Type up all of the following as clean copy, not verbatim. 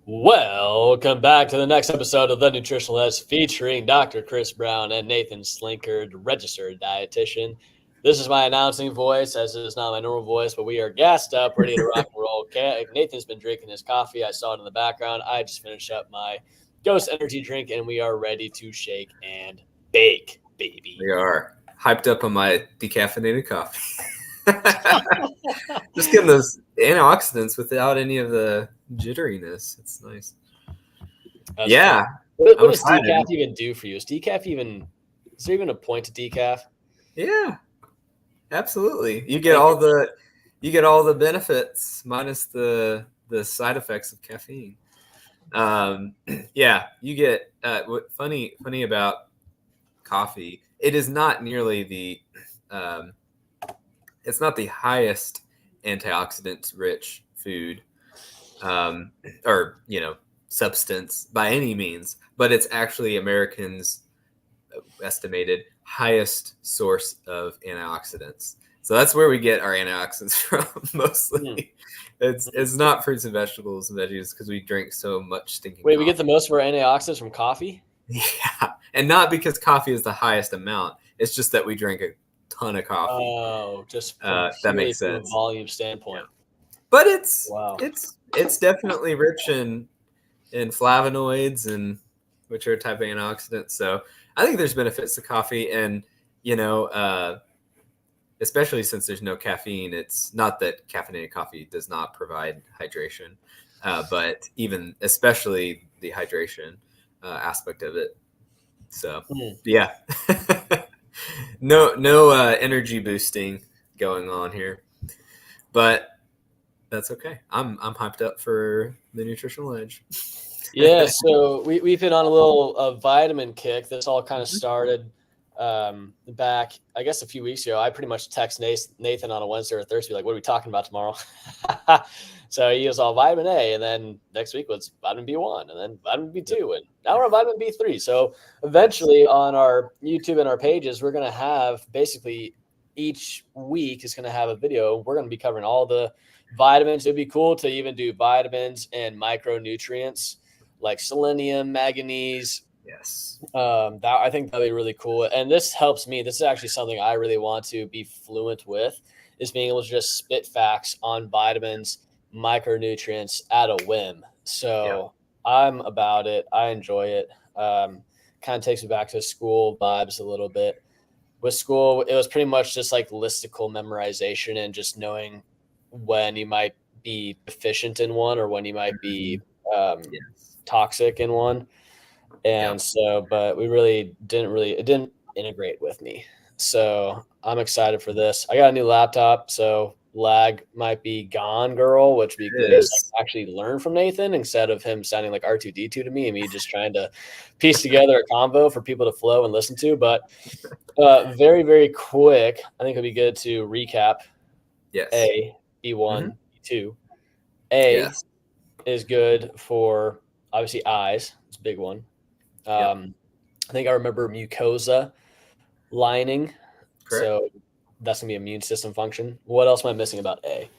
Welcome back to the next episode of The Nutritional Edge featuring Dr. Chris Brown and Nathan Slinkard, registered dietitian. This is my announcing voice, as it is not my normal voice, but we are gassed up, ready to rock and roll. Nathan's been drinking his coffee. I saw it in the background. I just finished up my Ghost energy drink, and we are ready to shake and bake, baby. We are hyped up on my decaffeinated coffee. Just getting those antioxidants without any of the jitteriness. It's nice. That's yeah. What does decaf even do for you? Is there even a point to decaf? Yeah, absolutely. You get all the benefits minus the side effects of caffeine. You get what funny about coffee. It is not nearly the it's not the highest antioxidant rich food or substance by any means, but it's actually Americans' estimated highest source of antioxidants. So that's where we get our antioxidants from mostly. It's not fruits and vegetables and veggies because we drink so much stinking Wait, coffee. we get the most of our antioxidants from coffee? Yeah, and not because coffee is the highest amount. It's just that we drink a ton of coffee. Oh, just that makes sense. From a volume standpoint. Yeah. But it's definitely rich in flavonoids, and which are a type of antioxidants. So I think there's benefits to coffee, and especially since there's no caffeine. It's not that caffeinated coffee does not provide hydration, but especially the hydration aspect of it. So yeah. No energy boosting going on here, but that's okay. I'm hyped up for the Nutritional Edge. Yeah, so we've been on a little vitamin kick. This all kind of started back, I guess, a few weeks ago. I pretty much text Nathan on a Wednesday or Thursday, like, what are we talking about tomorrow? So he was all vitamin A, and then next week was vitamin B1, and then vitamin B2, and now we're on vitamin B3. So eventually on our YouTube and our pages, we're going to have basically each week is going to have a video. We're going to be covering all the vitamins. It'd be cool to even do vitamins and micronutrients like selenium, manganese. Yes. I think that'd be really cool. And this helps me. This is actually something I really want to be fluent with, is being able to just spit facts on vitamins, micronutrients at a whim. So I'm about it. I enjoy it. Kind of takes me back to school vibes a little bit. With school, it was pretty much just like listicle memorization and just knowing when you might be deficient in one or when you might be toxic in one. And so, but it didn't integrate with me. So I'm excited for this. I got a new laptop, so lag might be gone, girl, which would be good to actually learn from Nathan instead of him sounding like R2D2 to me and me just trying to piece together a combo for people to flow and listen to. But very, very quick, I think it'd be good to recap. Yes. A, B1, B2. A is good for obviously eyes. It's a big one. I think I remember mucosa lining. Correct. So that's going to be immune system function. What else am I missing about A?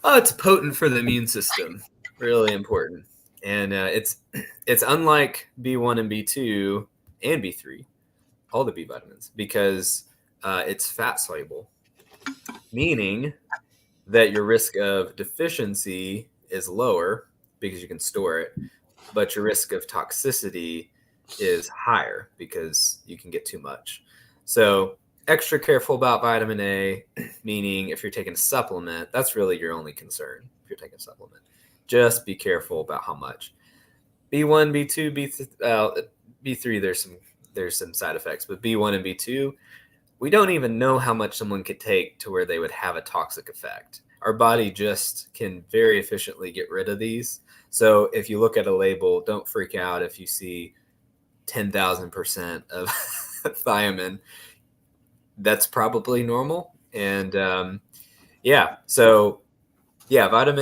Oh, it's potent for the immune system. Really important. And it's unlike B1 and B2 and B3, all the B vitamins, because it's fat soluble, meaning that your risk of deficiency is lower because you can store it, but your risk of toxicity is higher because you can get too much. So extra careful about vitamin A, meaning if you're taking a supplement, that's really your only concern. If you're taking a supplement, just be careful about how much. B1, B2, B3, there's some side effects, but B1 and B2, we don't even know how much someone could take to where they would have a toxic effect. Our body just can very efficiently get rid of these. So if you look at a label, don't freak out if you see 10,000% of thiamine. That's probably normal. And vitamin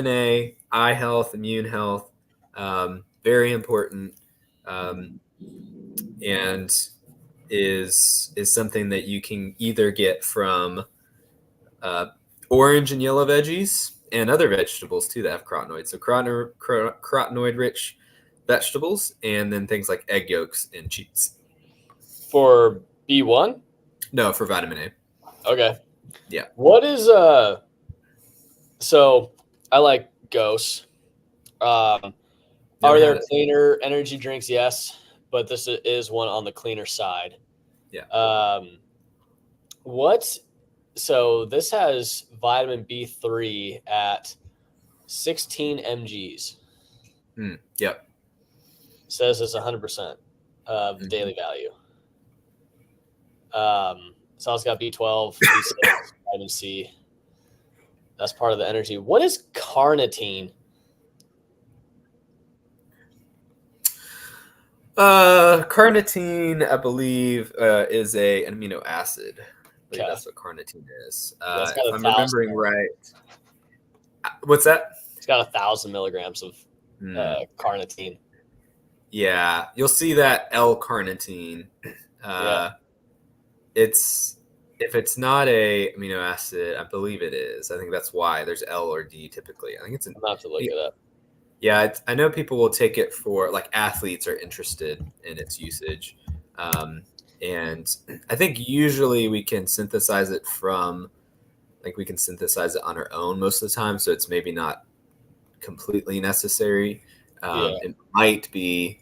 A, eye health, immune health, very important, and is something that you can either get from orange and yellow veggies and other vegetables too that have carotenoids. So carotenoid-rich vegetables, and then things like egg yolks and cheese. For B1? No, for vitamin A. Okay. Yeah. What is so I like Ghost. Are Never there had it. cleaner energy drinks? Yes, but this is one on the cleaner side. Yeah. What? So this has vitamin B3 at 16 mgs. Yep. Says it's 100% of the daily value. It's also got B12, B6, vitamin C. That's part of the energy. What is carnitine? Carnitine, I believe, is an amino acid. I believe Okay. that's what carnitine is. Yeah, it's got If I'm remembering right. What's that? It's got 1,000 milligrams of carnitine. Yeah, you'll see that L-carnitine. Yeah. If it's not a amino acid, I believe it is. I think that's why there's L or D typically. I think it's I'm gonna have to look it up. Yeah, I know people will take it for, like, athletes are interested in its usage. And I think usually we can synthesize it on our own most of the time. So it's maybe not completely necessary. Yeah. It might be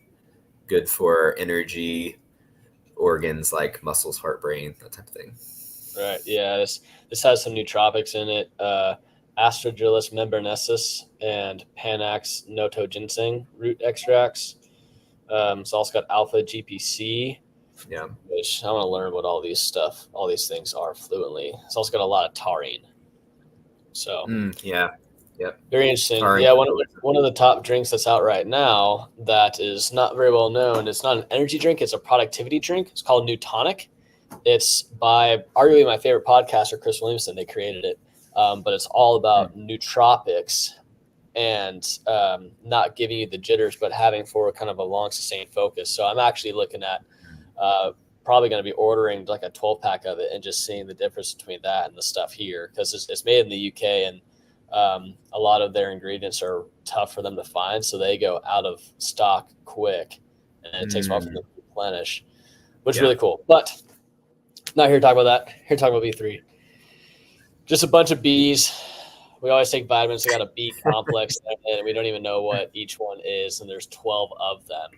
good for energy organs like muscles, heart, brain, that type of thing. Right. Yeah. This has some nootropics in it. Astragalus membranensis and Panax notoginseng root extracts. It's also got alpha GPC. Yeah. Which I want to learn what all these things are fluently. It's also got a lot of taurine. So Yeah. Yep. very interesting. Taurine. Yeah, one of the top drinks that's out right now that is not very well known. It's not an energy drink. It's a productivity drink. It's called Newtonic. It's by arguably my favorite podcaster, Chris Williamson. They created it, but it's all about nootropics and not giving you the jitters, but having for kind of a long, sustained focus. So I'm actually looking at probably going to be ordering like a 12-pack of it and just seeing the difference between that and the stuff here, because it's made in the UK, and a lot of their ingredients are tough for them to find, so they go out of stock quick, and it takes a while for them to replenish, which is really cool. But not here to talk about that. Here to talk about B3. Just a bunch of Bs. We always take vitamins. We got a B complex, and we don't even know what each one is, and there's 12 of them.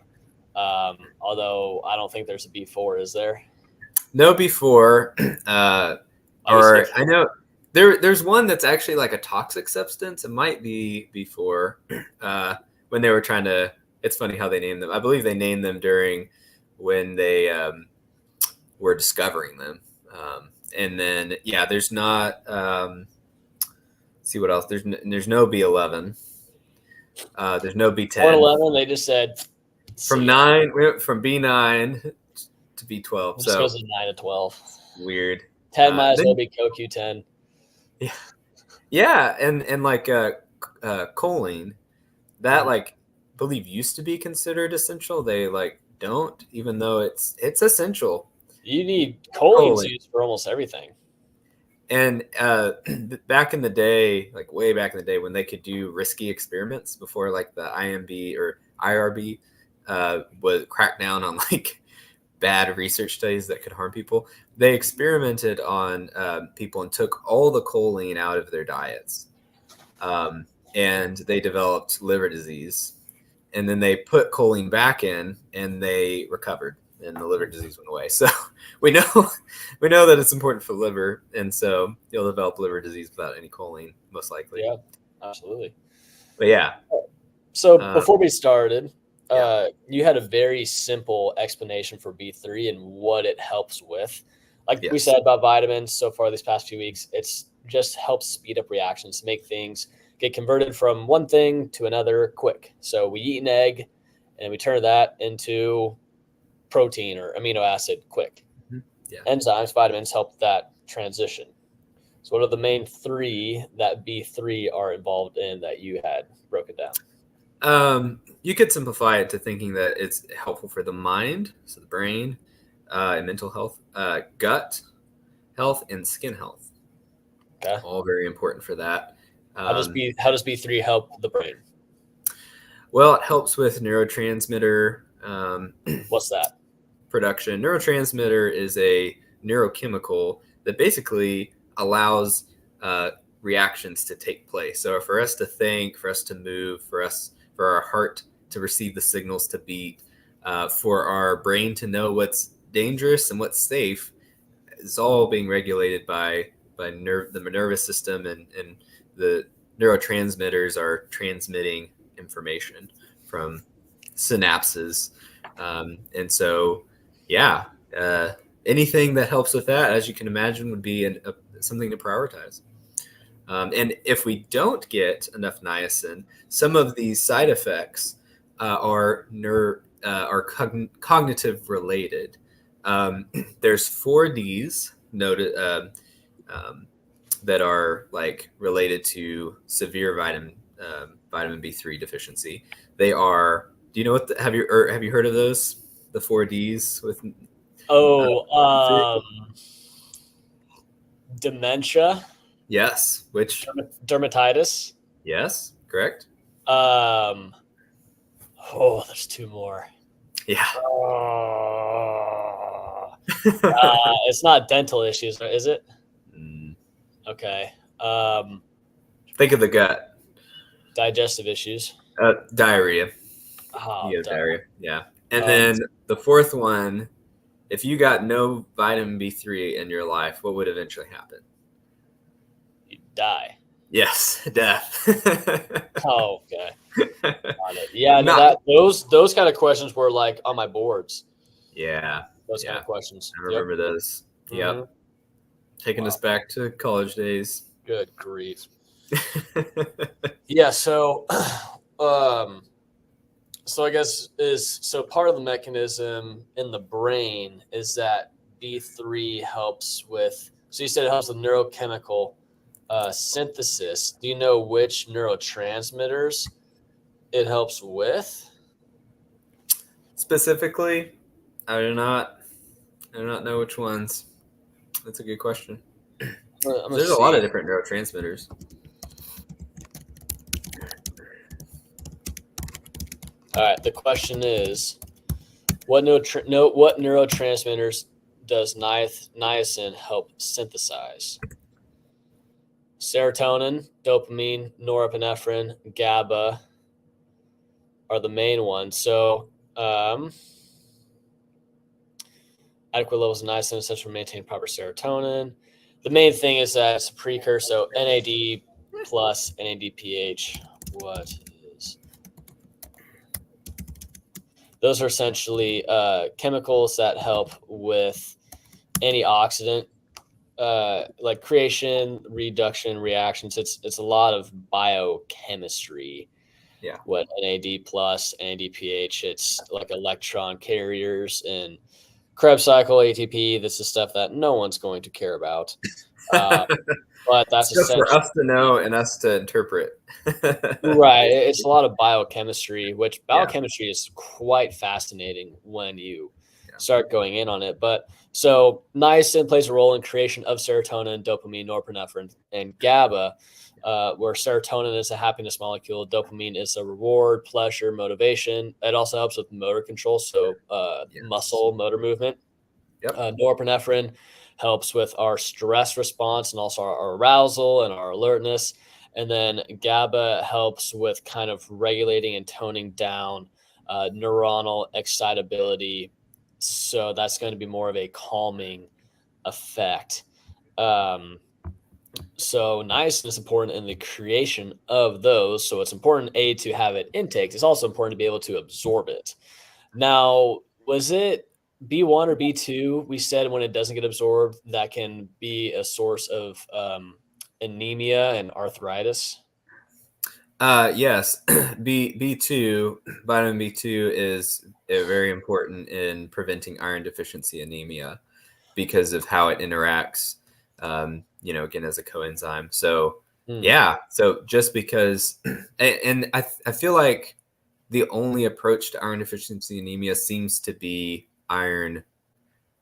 Although I don't think there's a B4, is there? No B4. Or I know there's one that's actually like a toxic substance. It might be B4. When they were trying to, it's funny how they named them. I believe they named them during when they were discovering them. And then, yeah, there's not, see what else. There's no B11. There's no B10. 11, they just said from B9 to B12. It just goes to 9 to 12. Weird. 10 might as well be CoQ10. Yeah. Yeah, and like choline, that like I believe used to be considered essential. They like don't, even though it's essential. You need choline used for almost everything. And back in the day, like way back in the day, when they could do risky experiments before like the IMB or IRB would crack down on like bad research studies that could harm people, they experimented on people and took all the choline out of their diets. And they developed liver disease. And then they put choline back in and they recovered, and the liver disease went away. So we know that it's important for the liver, and so you'll develop liver disease without any choline, most likely. Yeah, absolutely. But yeah. So before we started, you had a very simple explanation for B3 and what it helps with. Like we said about vitamins so far these past few weeks, it's just helps speed up reactions, make things get converted from one thing to another quick. So we eat an egg and we turn that into protein or amino acid quick. Yeah. Enzymes, vitamins help that transition. So what are the main three that B3 are involved in that you had broken down? You could simplify it to thinking that it's helpful for the mind, so the brain, and mental health, gut health, and skin health. Okay. All very important for that. How does B3 help the brain? Well, it helps with neurotransmitter What's that? production. Neurotransmitter is a neurochemical that basically allows reactions to take place. So for us to think, for us to move, for our heart to receive the signals to beat, for our brain to know what's dangerous and what's safe, is all being regulated by the nervous system, and the neurotransmitters are transmitting information from synapses, and so yeah, anything that helps with that, as you can imagine, would be something to prioritize. And if we don't get enough niacin, some of these side effects are cognitive related. There's 4Ds noted that are like related to severe vitamin B3 deficiency. They are. Do you know what? Have you heard of those? The 4Ds with. Dementia. Yes. Which? Dermatitis. Yes. Correct. There's two more. Yeah. It's not dental issues, is it? Okay. Think of the gut. Digestive issues. Diarrhea. Diarrhea. Yeah. And then the fourth one, if you got no vitamin B3 in your life, what would eventually happen? You'd die. Yes, death. Oh, okay. Got it. Yeah, those kind of questions were like on my boards. Yeah. Those kind of questions. I remember those. Yep. Mm-hmm. Taking us back to college days. Good grief. Yeah, so I guess part of the mechanism in the brain is that B3 helps with, so you said it helps with neurochemical synthesis. Do you know which neurotransmitters it helps with? Specifically, I do not know which ones. That's a good question. There's a lot of different neurotransmitters. All right. The question is, what neurotransmitters does niacin help synthesize? Serotonin, dopamine, norepinephrine, GABA are the main ones. So, adequate levels of niacin essential to maintain proper serotonin. The main thing is that it's a precursor. So NAD plus NADPH. What is? Those are essentially chemicals that help with antioxidant like creation, reduction, reactions. It's a lot of biochemistry. Yeah. What NAD plus, NADPH, it's like electron carriers and Krebs cycle, ATP. This is stuff that no one's going to care about. But that's just for us to know and us to interpret. Right. It's a lot of biochemistry, which biochemistry is quite fascinating when you start going in on it. But so niacin plays a role in creation of serotonin, dopamine, norepinephrine, and GABA, where serotonin is a happiness molecule. Dopamine is a reward, pleasure, motivation. It also helps with motor control, so muscle, motor movement. Yep. Norepinephrine helps with our stress response and also our arousal and our alertness. And then GABA helps with kind of regulating and toning down neuronal excitability. So that's going to be more of a calming effect. So niacin is important in the creation of those. So it's important, A, to have it intake. It's also important to be able to absorb it. Now, was it B1 or B2, we said when it doesn't get absorbed, that can be a source of anemia and arthritis? Yes. B2, vitamin B2 is very important in preventing iron deficiency anemia because of how it interacts, again, as a coenzyme. So, so just because, and I feel like the only approach to iron deficiency anemia seems to be iron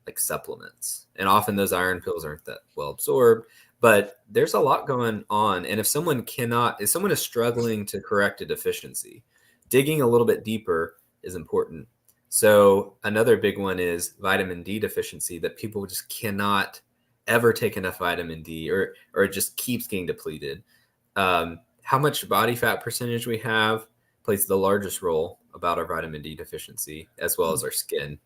like supplements, and often those iron pills aren't that well absorbed, But there's a lot going on. And if someone is struggling to correct a deficiency, digging a little bit deeper is important. So another big one is vitamin D deficiency, that people just cannot ever take enough vitamin D, or it just keeps getting depleted. How much body fat percentage we have plays the largest role about our vitamin D deficiency, as well as our skin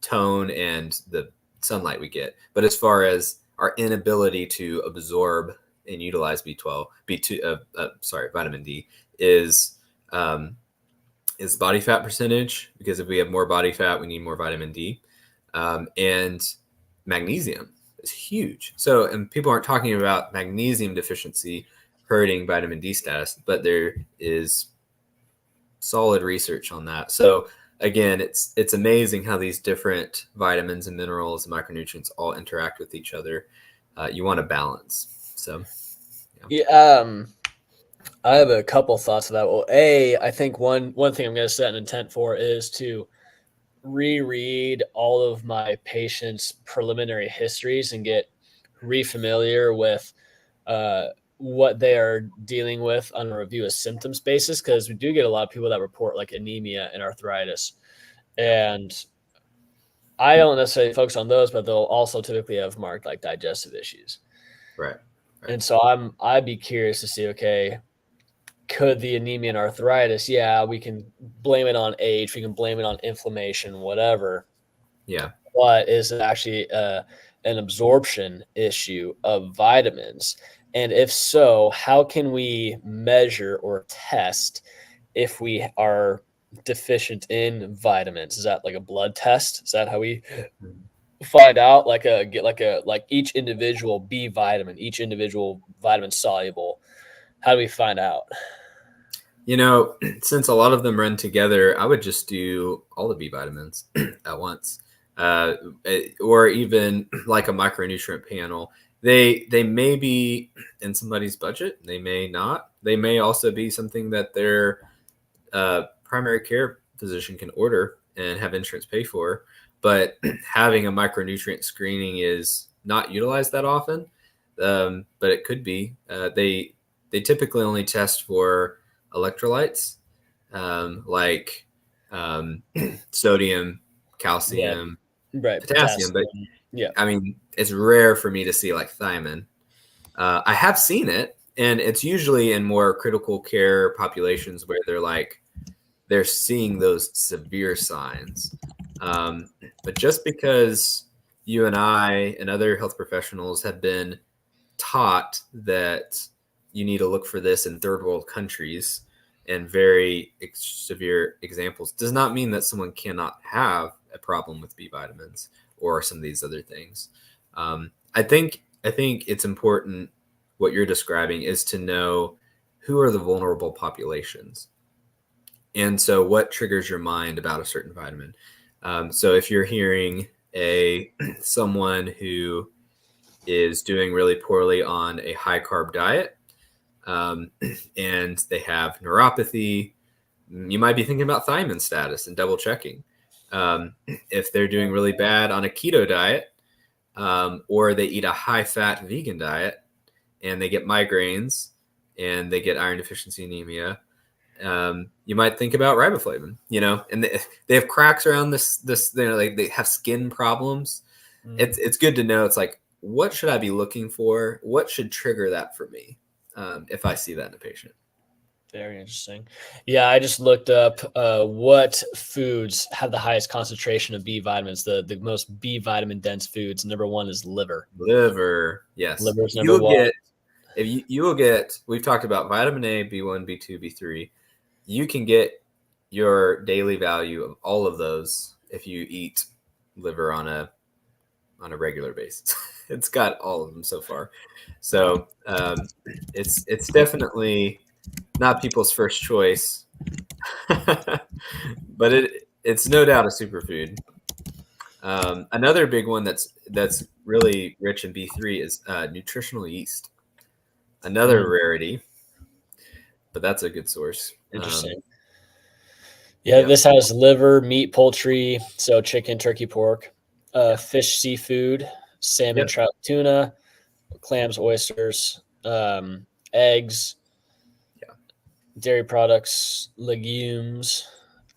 tone and the sunlight we get. But as far as our inability to absorb and utilize vitamin D is body fat percentage, because if we have more body fat, we need more vitamin D. And magnesium is huge. So, and people aren't talking about magnesium deficiency hurting vitamin D status, but there is solid research on that. So again, it's amazing how these different vitamins and minerals and micronutrients all interact with each other. You want to balance. So yeah, I have a couple thoughts of that. Well, I think one thing I'm going to set an intent for is to reread all of my patients' preliminary histories and get refamiliar with what they are dealing with on a review of symptoms basis, because we do get a lot of people that report like anemia and arthritis, and I don't necessarily focus on those, but they'll also typically have marked like digestive issues. Right. And so I'd be curious to see, okay, could the anemia and arthritis, yeah, we can blame it on age, we can blame it on inflammation, whatever. Yeah. But is it actually an absorption issue of vitamins? And if so, how can we measure or test if we are deficient in vitamins? Is that like a blood test? Is that how we find out? Like each individual B vitamin, each individual vitamin soluble. How do we find out? Since a lot of them run together, I would just do all the B vitamins at once, or even like a micronutrient panel. They may be in somebody's budget. They may not. They may also be something that their primary care physician can order and have insurance pay for. But having a micronutrient screening is not utilized that often, but it could be. They typically only test for electrolytes, like sodium, calcium, right, potassium. But yeah, I mean, it's rare for me to see like thiamine. I have seen it, and it's usually in more critical care populations where they're seeing those severe signs. But just because you and I and other health professionals have been taught that you need to look for this in third world countries and very severe examples does not mean that someone cannot have a problem with B vitamins or some of these other things. I think it's important, what you're describing is to know who are the vulnerable populations. And so what triggers your mind about a certain vitamin? So if you're hearing someone who is doing really poorly on a high carb diet, and they have neuropathy, you might be thinking about thiamine status and double checking. If they're doing really bad on a keto diet, or they eat a high fat vegan diet and they get migraines and they get iron deficiency anemia, you might think about riboflavin, and they have cracks around this, like they have skin problems. It's good to know. It's like, what should I be looking for? What should trigger that for me? If I see that in a patient. Very interesting. Yeah, I just looked up what foods have the highest concentration of B vitamins, the most B vitamin dense foods. Number one is liver. Liver, yes. Liver is number one. You will get, we've talked about vitamin A, B1, B2, B3. You can get your daily value of all of those if you eat liver on a regular basis. It's got all of them so far. So it's definitely not people's first choice, but it's no doubt a superfood. Another big one that's really rich in B3 is nutritional yeast. Another rarity, but that's a good source. Interesting. Yeah, this has liver, meat, poultry, so chicken, turkey, pork, fish, seafood, salmon, trout, tuna, clams, oysters, eggs, Yeah. dairy products, legumes.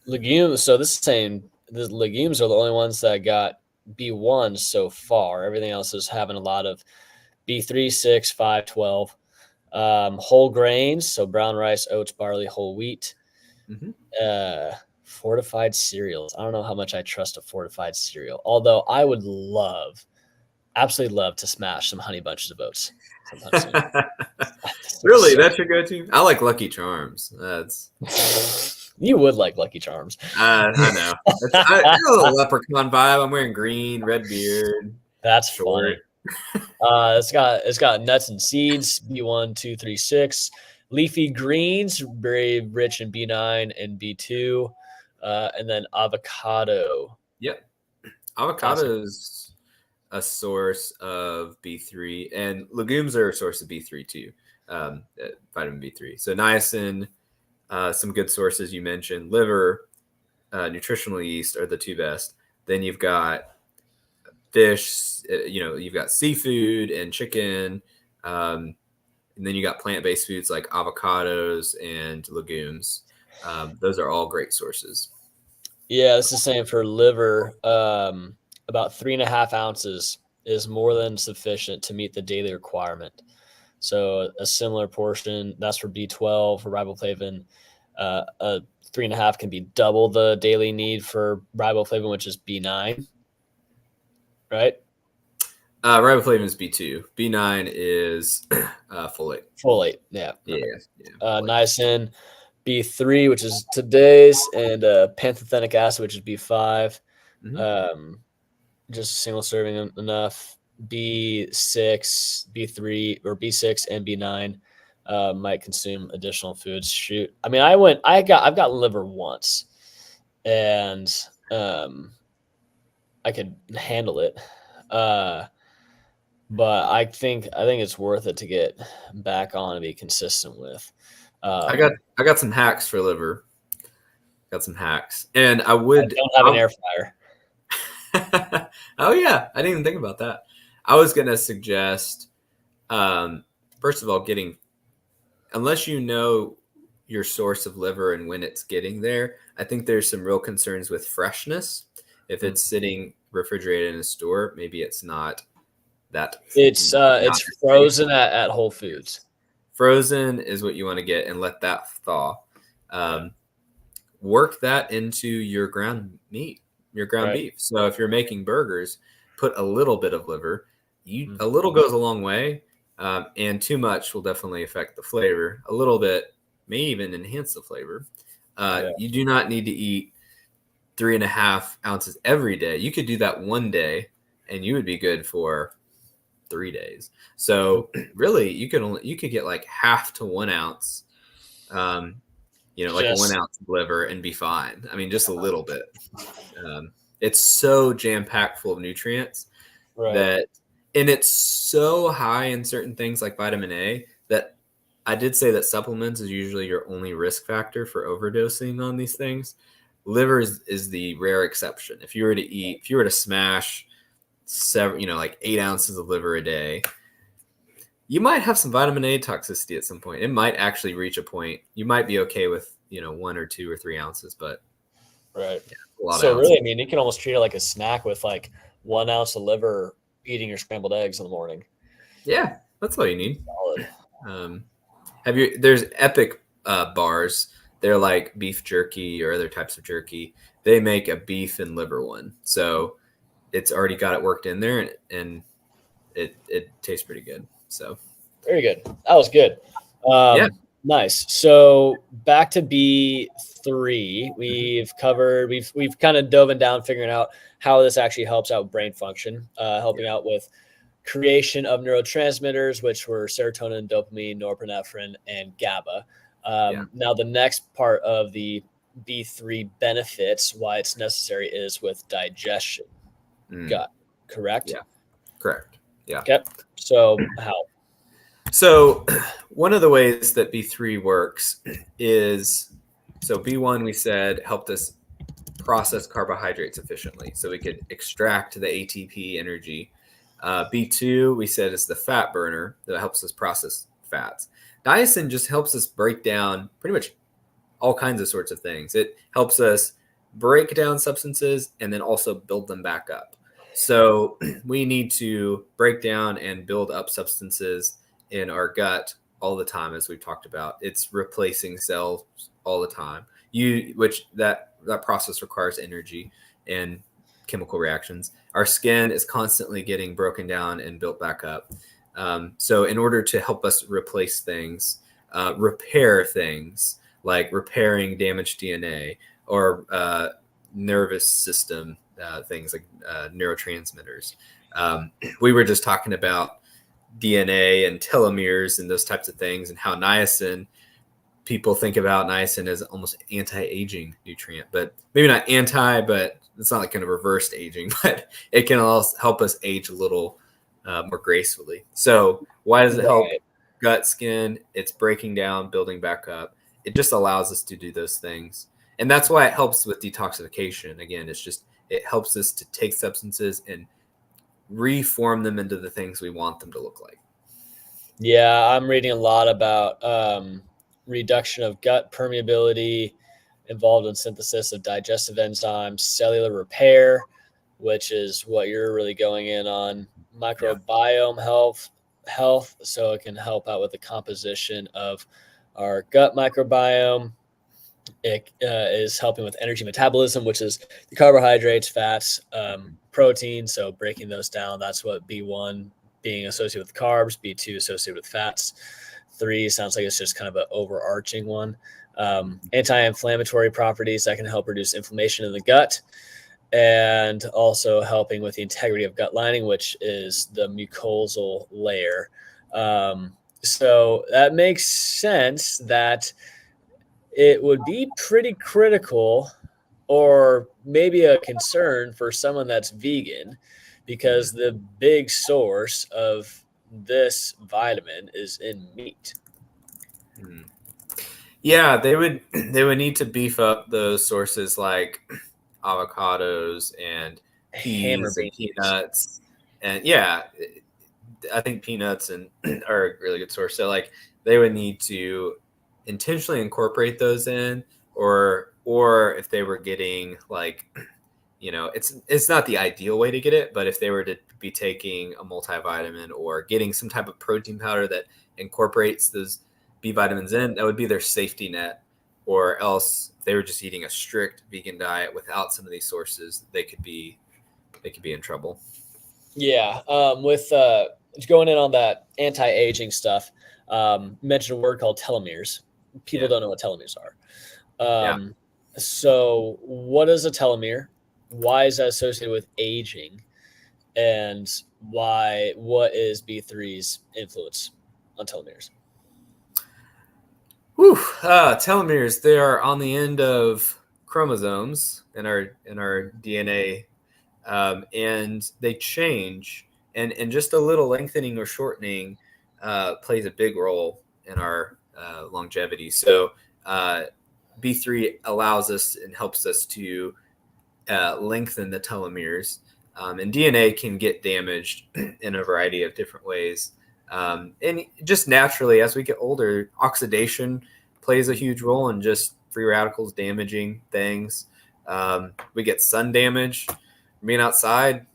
Legumes. So this is saying the legumes are the only ones that got B1 so far. Everything else is having a lot of B3, 6, 5, 12. Whole grains, so brown rice, oats, barley, whole wheat. Mm-hmm. Fortified cereals. I don't know how much I trust a fortified cereal, although I would absolutely love to smash some honey bunches of oats sometime soon. Really, that's your go-to? I like Lucky Charms. That's You would like Lucky Charms. I know. I got a little leprechaun vibe. I'm wearing green, red beard, That's short. funny. It's got nuts and seeds, B1, 2, 3, 6. Leafy greens, very rich in B9 and B2. And then avocado. Yep. Classic. Avocado is a source of B3, and legumes are a source of B3 too, vitamin B3. So niacin, some good sources you mentioned. Liver, nutritional yeast are the two best. Then you've got fish, you've got seafood and chicken. And then you got plant-based foods like avocados and legumes. Those are all great sources. Yeah, this is the same for liver. About 3.5 ounces is more than sufficient to meet the daily requirement. So a similar portion, that's for B12, for riboflavin. A 3.5 can be double the daily need for riboflavin, which is B9, right? Riboflavin is B2. B9 is folate. Folate, yeah. Yeah. Niacin, B3, which is today's, and pantothenic acid, which is B5. Mm-hmm. Just a single serving enough. B6, B3, or B6 and B9 might consume additional foods. Shoot, I mean, I've got liver once, and I could handle it. But I think it's worth it to get back on and be consistent with. I got some hacks for liver. Got some hacks, and I don't have an air fryer. Oh yeah, I didn't even think about that. I was gonna suggest, first of all, unless you know your source of liver and when it's getting there, I think there's some real concerns with freshness. If it's sitting refrigerated in a store, maybe it's not that. It's frozen at Whole Foods. Frozen is what you want to get and let that thaw. Work that into your ground meat, your ground beef. So if you're making burgers, put a little bit of liver. A little goes a long way, and too much will definitely affect the flavor. A little bit may even enhance the flavor. You do not need to eat 3.5 ounces every day. You could do that one day, and you would be good for 3 days. So really, you could get like half to 1 ounce. Like a 1 ounce of liver and be fine. I mean, just a little bit. It's so jam-packed full of nutrients and it's so high in certain things like vitamin A that I did say that supplements is usually your only risk factor for overdosing on these things. Liver is the rare exception. If you were to smash like 8 ounces of liver a day, you might have some vitamin A toxicity at some point. It might actually reach a point. You might be okay with, 1 or 2 or 3 ounces, but a lot so of really, I mean, you can almost treat it like a snack with like 1 ounce of liver, eating your scrambled eggs in the morning. Yeah, that's all you need. Solid. There's Epic bars. They're like beef jerky or other types of jerky. They make a beef and liver one. So it's already got it worked in there and it tastes pretty good. So very good. That was good. Nice. So back to B3, we've kind of dove down figuring out how this actually helps out brain function, helping out with creation of neurotransmitters, which were serotonin, dopamine, norepinephrine, and GABA. Now the next part of the B3 benefits, why it's necessary, is with digestion. Gut, correct? Yeah, correct. Yeah. Okay. So how? So one of the ways that B3 works is, so B1 we said helped us process carbohydrates efficiently, so we could extract the ATP energy. B2, we said, is the fat burner that helps us process fats. Niacin just helps us break down pretty much all kinds of sorts of things. It helps us break down substances and then also build them back up. So we need to break down and build up substances in our gut all the time, as we've talked about. It's replacing cells all the time. Which that process requires energy and chemical reactions. Our skin is constantly getting broken down and built back up. So in order to help us replace things, repair things, like repairing damaged DNA or nervous system things like neurotransmitters. We were just talking about DNA and telomeres and those types of things, and how niacin, people think about niacin as almost anti-aging nutrient, but maybe not anti, but it's not like kind of reversed aging, but it can also help us age a little more gracefully. So why does it help gut, skin? It's breaking down, building back up. It just allows us to do those things. And that's why it helps with detoxification. Again, it helps us to take substances and reform them into the things we want them to look like. Yeah, I'm reading a lot about reduction of gut permeability, involved in synthesis of digestive enzymes, cellular repair, which is what you're really going in on, microbiome health, so it can help out with the composition of our gut microbiome. It is helping with energy metabolism, which is the carbohydrates, fats, protein. So breaking those down, that's what B1 being associated with carbs, B2 associated with fats, 3 sounds like it's just kind of an overarching one. Anti-inflammatory properties that can help reduce inflammation in the gut, and also helping with the integrity of gut lining, which is the mucosal layer. So that makes sense that it would be pretty critical, or maybe a concern for someone that's vegan, because the big source of this vitamin is in meat. Yeah, they would need to beef up those sources like avocados and peas and peanuts. And yeah, I think peanuts are a really good source. So like they would need to intentionally incorporate those in, or if they were getting like, it's not the ideal way to get it, but if they were to be taking a multivitamin or getting some type of protein powder that incorporates those B vitamins in, that would be their safety net. Or else if they were just eating a strict vegan diet without some of these sources, they could be in trouble. Yeah, with going in on that anti-aging stuff, mentioned a word called telomeres. People don't know what telomeres are. So what is a telomere? Why is that associated with aging? And what is B3's influence on telomeres? Telomeres, they are on the end of chromosomes in our DNA, and they change, and just a little lengthening or shortening plays a big role in our longevity. So B3 allows us and helps us to lengthen the telomeres, and DNA can get damaged in a variety of different ways. And just naturally, as we get older, oxidation plays a huge role in just free radicals damaging things. We get sun damage from being outside.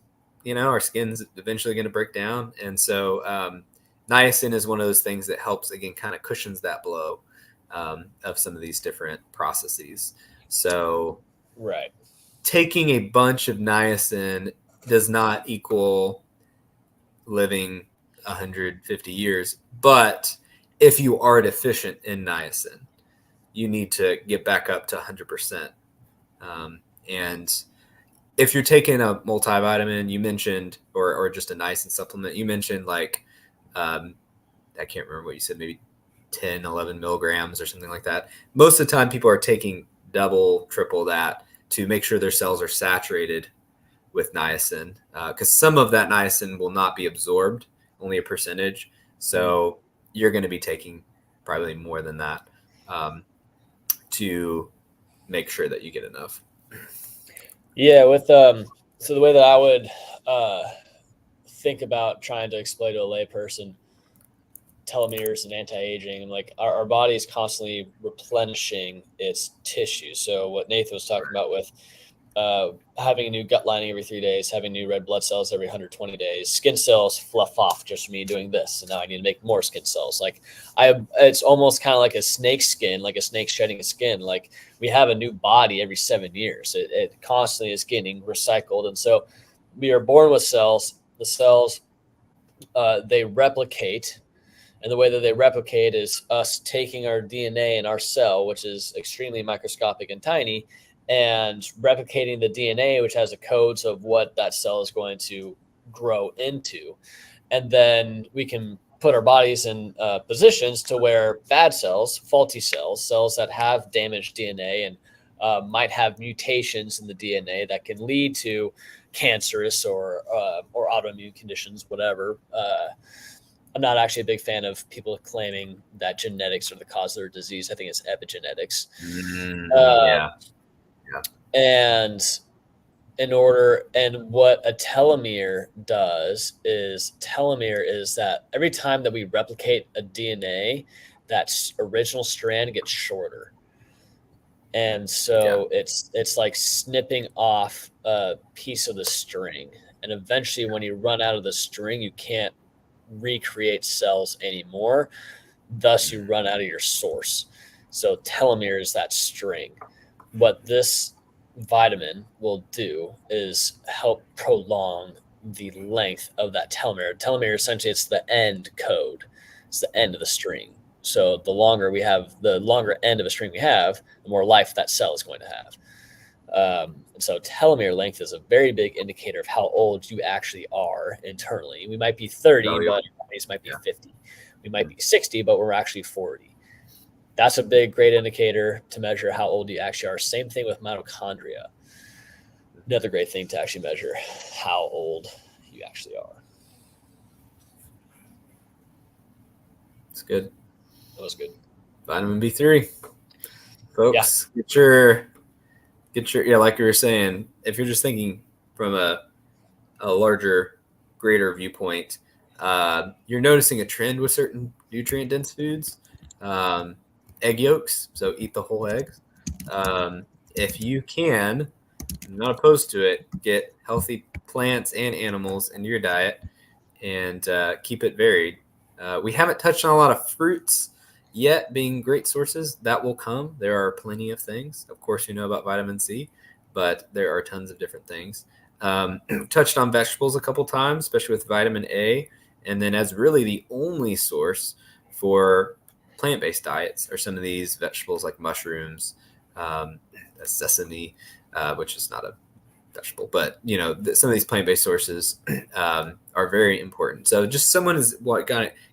Our skin's eventually going to break down. And so niacin is one of those things that helps, again, kind of cushions that blow of some of these different processes. So right, taking a bunch of niacin does not equal living 150 years. But if you are deficient in niacin, you need to get back up to 100%. And if you're taking a multivitamin, you mentioned, or just a niacin supplement, you mentioned like, I can't remember what you said, maybe 10, 11 milligrams or something like that. Most of the time people are taking double, triple that to make sure their cells are saturated with niacin, because some of that niacin will not be absorbed, only a percentage. So you're going to be taking probably more than that to make sure that you get enough. Yeah, with so the way that I would think about trying to explain to a layperson telomeres and anti-aging, and like our body is constantly replenishing its tissue. So what Nathan was talking about with having a new gut lining every 3 days, having new red blood cells every 120 days, skin cells fluff off just from me doing this, and now I need to make more skin cells. Like it's almost kind of like a snake skin, like a snake shedding its skin. Like we have a new body every 7 years. It constantly is getting recycled, and so we are born with cells. The cells they replicate. And the way that they replicate is us taking our DNA in our cell, which is extremely microscopic and tiny, and replicating the DNA, which has the codes of what that cell is going to grow into. And then we can put our bodies in positions to where bad cells, faulty cells, cells that have damaged DNA and might have mutations in the DNA that can lead to cancerous or autoimmune conditions, whatever. I'm not actually a big fan of people claiming that genetics are the cause of their disease. I think it's epigenetics. Yeah. And what a telomere does is that every time that we replicate a DNA, that original strand gets shorter. And so it's like snipping off a piece of the string. And eventually when you run out of the string, you can't recreate cells anymore. Thus, you run out of your source. So telomere is that string. What this vitamin will do is help prolong the length of that telomere. Telomere, essentially, it's the end code. It's the end of the string. So the longer end of a string we have, the more life that cell is going to have. And so telomere length is a very big indicator of how old you actually are internally. We might be 30, but our bodies might be 50. We might be 60, but we're actually 40. That's a great indicator to measure how old you actually are. Same thing with mitochondria. Another great thing to actually measure how old you actually are. It's good. That was good. Vitamin B3. Folks, get your like you were saying, if you're just thinking from a larger, greater viewpoint, you're noticing a trend with certain nutrient dense foods. Egg yolks, so eat the whole eggs. If you can, I'm not opposed to it, get healthy plants and animals into your diet and keep it varied. We haven't touched on a lot of fruits yet being great sources. That will come. There are plenty of things. Of course, you know about vitamin C, but there are tons of different things. Touched on vegetables a couple times, especially with vitamin A. And then as really the only source for plant-based diets are some of these vegetables like mushrooms, sesame, which is not a vegetable, but some of these plant-based sources are very important. So just someone is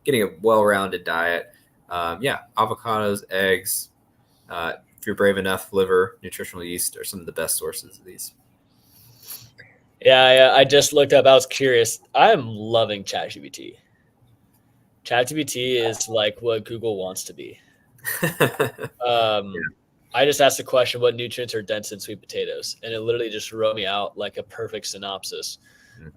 getting a well-rounded diet. Avocados, eggs, if you're brave enough, liver, nutritional yeast are some of the best sources of these. Yeah, I just looked up. I was curious. I'm loving ChatGPT. ChatGPT is like what Google wants to be. I just asked the question, what nutrients are dense in sweet potatoes? And it literally just wrote me out like a perfect synopsis.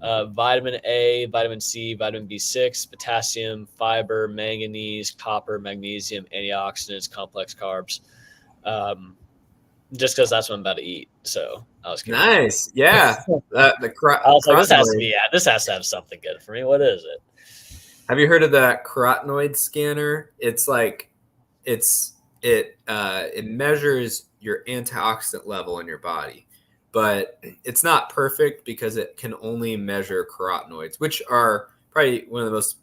Vitamin A, vitamin C, vitamin B6, potassium, fiber, manganese, copper, magnesium, antioxidants, complex carbs. Just because that's what I'm about to eat. So I was curious. Nice. Yeah. I was like, this has to have something good for me. What is it? Have you heard of that carotenoid scanner? It's like it measures your antioxidant level in your body, but it's not perfect because it can only measure carotenoids, which are probably one of the most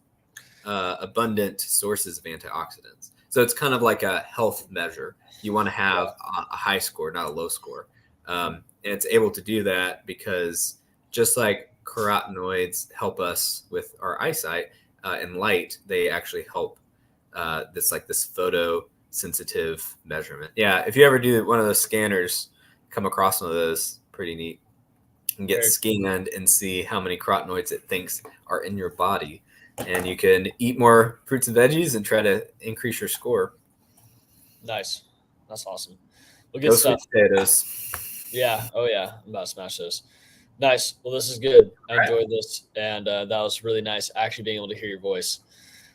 abundant sources of antioxidants. So it's kind of like a health measure. You want to have a high score, not a low score. And it's able to do that because just like carotenoids help us with our eyesight and light, they actually help this photosensitive measurement. Yeah, if you ever do one of those scanners, come across one of those, pretty neat. And get scanned and see how many carotenoids it thinks are in your body. And you can eat more fruits and veggies and try to increase your score. Nice. That's awesome. Those sweet potatoes. Yeah. Oh, yeah. I'm about to smash those. Nice. Well, this is good. I All right. enjoyed this, and that was really nice. Actually, being able to hear your voice. Uh,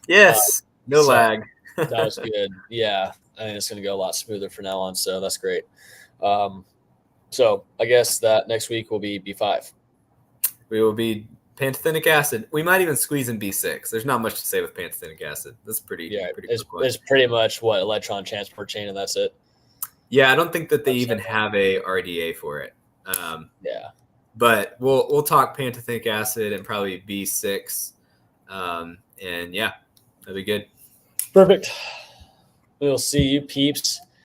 Yes. No so lag. that was good. Yeah, I think it's going to go a lot smoother from now on. So that's great. Um, so I guess that next week will be B5. We will be pantothenic acid. We might even squeeze in B6. There's not much to say with pantothenic acid. That's pretty Yeah, it's quick one. it's pretty much what electron transport chain, and that's it. Yeah, I don't think that they That's even simple. have a RDA for it. Yeah. But we'll talk pantothenic acid and probably B6. And yeah, that'd be good. Perfect. We'll see you peeps